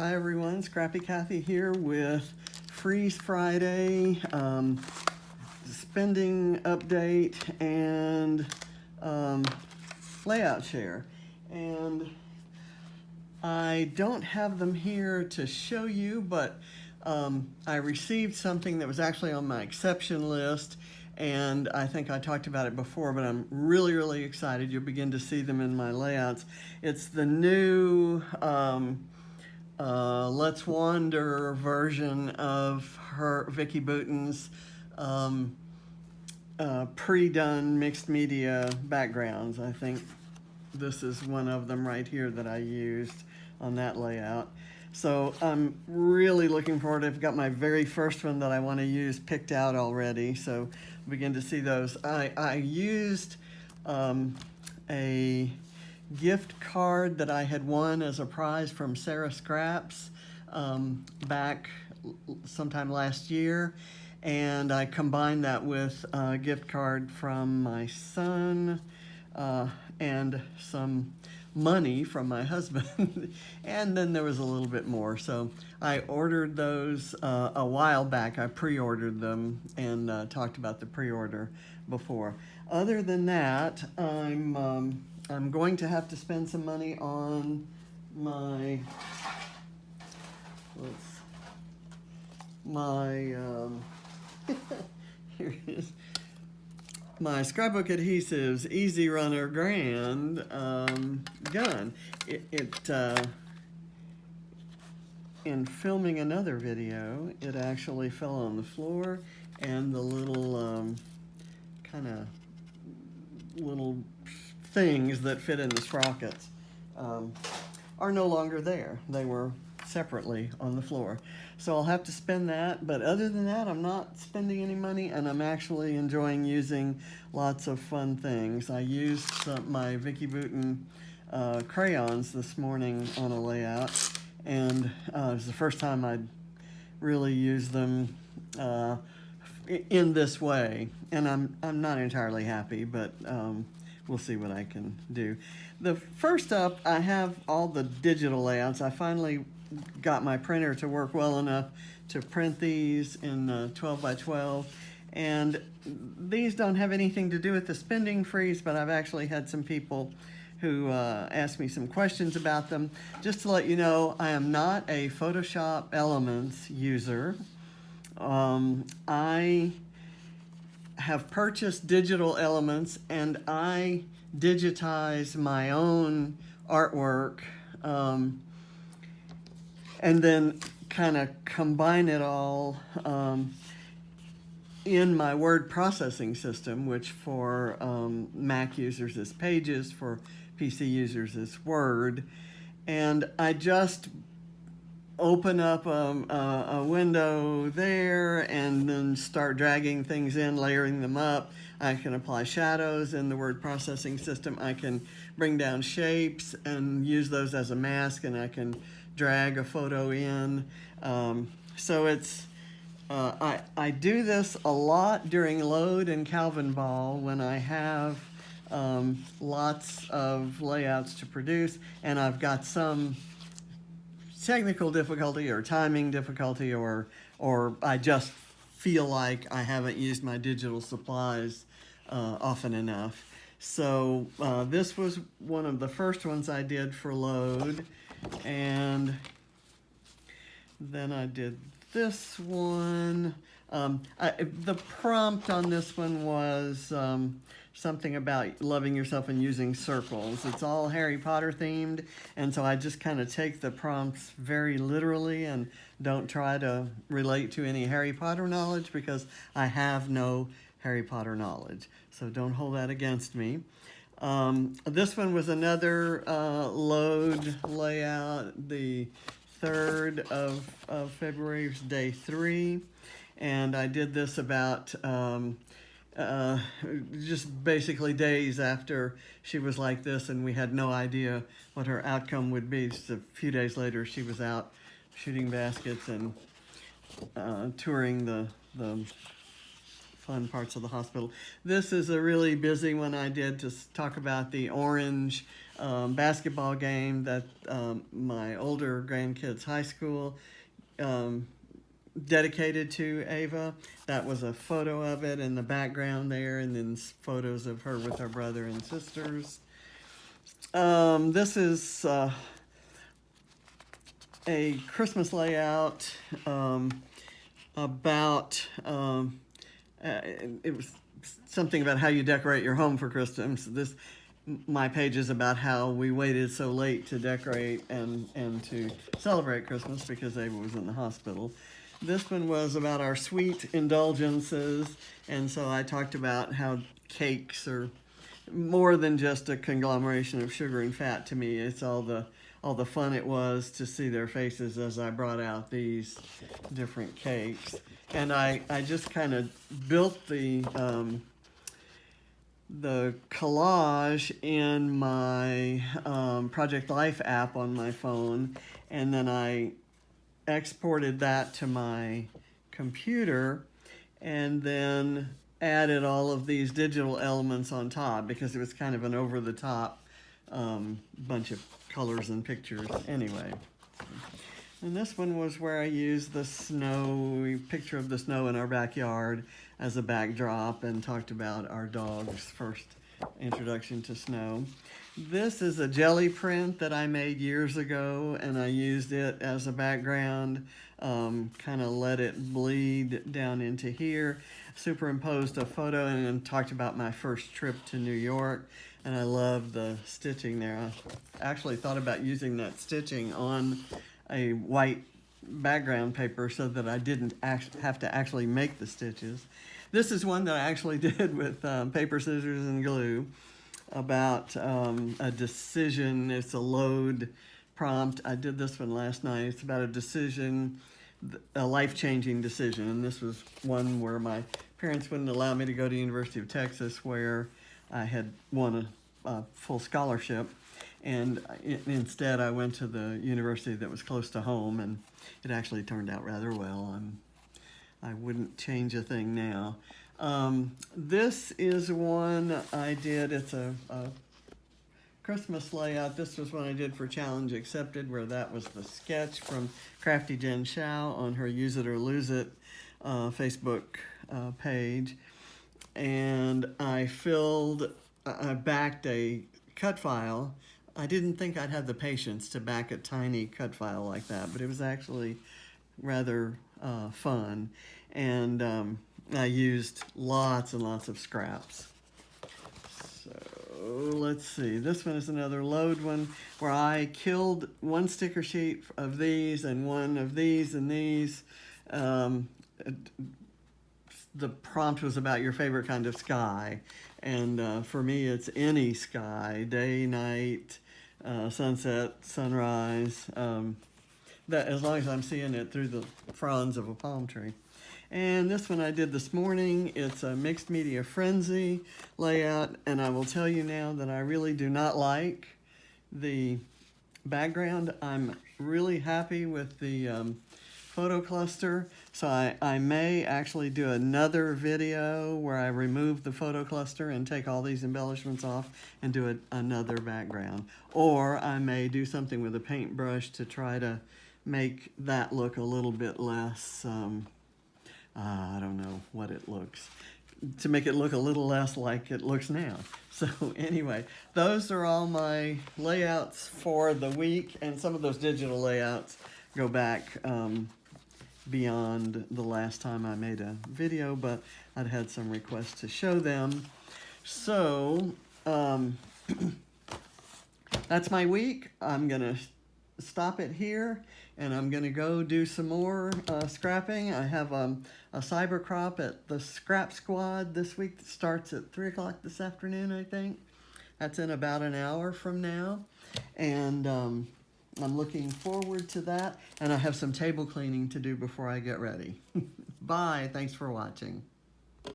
Hi everyone, Scrappy Kathy here with Freeze Friday, spending update, and layout share. And I don't have them here to show you, but I received something that was actually on my exception list, and I think I talked about it before, but I'm really excited. You'll begin to see them in my layouts. It's the new Let's Wander version of Vicki Boutin's pre-done mixed media backgrounds. I think this is one of them right here that I used on that layout. So I'm really looking forward. I've got my very first one that I want to use picked out already, so begin to see those. I used a gift card that I had won as a prize from Sarah Scraps back sometime last year, and I combined that with a gift card from my son and some money from my husband and then there was a little bit more. So I ordered those a while back. I pre-ordered them and talked about the pre-order before. Other than that, I'm going to have to spend some money on my here it is. My scrapbook adhesives Easy Runner Grand gun. In filming another video, it actually fell on the floor, and the little kind of little things that fit in the sprockets are no longer there. They were separately on the floor. So I'll have to spend that, but other than that, I'm not spending any money, and I'm actually enjoying using lots of fun things. I used my Vicki Boutin crayons this morning on a layout, and it was the first time I'd really used them in this way, and I'm not entirely happy, but we'll see what I can do. The first up, I have all the digital layouts. I finally got my printer to work well enough to print these in 12 by 12, and these don't have anything to do with the spending freeze, but I've actually had some people who asked me some questions about them. Just to let you know, I am not a Photoshop Elements user. I have purchased digital elements, and I digitize my own artwork and then kind of combine it all in my word processing system, which for Mac users is Pages, for PC users is Word. And I just open up a window there and then start dragging things in, layering them up. I can apply shadows in the word processing system. I can bring down shapes and use those as a mask, and I can drag a photo in. So it's I do this a lot during load and Calvin Ball when I have lots of layouts to produce, and I've got some technical difficulty or timing difficulty, or I just feel like I haven't used my digital supplies often enough. So this was one of the first ones I did for load, and then I did this one. The prompt on this one was something about loving yourself and using circles. It's all Harry Potter themed, and so I just kind of take the prompts very literally and don't try to relate to any Harry Potter knowledge, because I have no Harry Potter knowledge. So don't hold that against me. This one was another load layout. The 3rd of February was day 3, and I did this about just basically days after she was like this, and we had no idea what her outcome would be. Just a few days later, she was out shooting baskets and touring the fun parts of the hospital. This is a really busy one I did to talk about the orange basketball game that my older grandkids' high school dedicated to Ava. That was a photo of it in the background there, and then photos of her with her brother and sisters. This is a Christmas layout about, it was something about how you decorate your home for Christmas. My page is about how we waited so late to decorate and to celebrate Christmas because Ava was in the hospital. This one was about our sweet indulgences, and so I talked about how cakes are more than just a conglomeration of sugar and fat to me. It's all the fun it was to see their faces as I brought out these different cakes. And I just kind of built the collage in my Project Life app on my phone, and then I exported that to my computer and then added all of these digital elements on top because it was kind of an over-the-top bunch of colors and pictures anyway. And this one was where I used the picture of the snow in our backyard as a backdrop and talked about our dog's first introduction to snow. This is a jelly print that I made years ago, and I used it as a background, kind of let it bleed down into here, superimposed a photo, and then talked about my first trip to New York. And I love the stitching there. I actually thought about using that stitching on a white background paper so that I didn't have to actually make the stitches. This is one that I actually did with paper, scissors, and glue about a decision. It's a load prompt. I did this one last night. It's about a decision, a life-changing decision. And this was one where my parents wouldn't allow me to go to University of Texas, where I had won a full scholarship. And instead, I went to the university that was close to home, and it actually turned out rather well. I wouldn't change a thing now. This is one I did. It's a Christmas layout. This was one I did for Challenge Accepted, where that was the sketch from Crafty Jen Shao on her Use It or Lose It Facebook page. And I backed a cut file. I didn't think I'd have the patience to back a tiny cut file like that, but it was actually rather fun. And I used lots and lots of scraps. So let's see. This one is another load one where I killed one sticker sheet of these and one of these and these. The prompt was about your favorite kind of sky. And for me, it's any sky, day, night, sunset, sunrise, that as long as I'm seeing it through the fronds of a palm tree. And this one I did this morning. It's a mixed media frenzy layout, and I will tell you now that I really do not like the background. I'm really happy with the photo cluster, so I may actually do another video where I remove the photo cluster and take all these embellishments off and do another background. Or I may do something with a paintbrush to try to make that look a little bit less, I don't know what it looks, to make it look a little less like it looks now. So anyway, those are all my layouts for the week, and some of those digital layouts go back beyond the last time I made a video, but I'd had some requests to show them. So that's my week. I'm gonna stop it here, and I'm gonna go do some more scrapping. I have a cyber crop at the Scrap Squad this week that starts at 3 o'clock this afternoon, I think. That's in about an hour from now. And I'm looking forward to that. And I have some table cleaning to do before I get ready. Bye. Thanks for watching.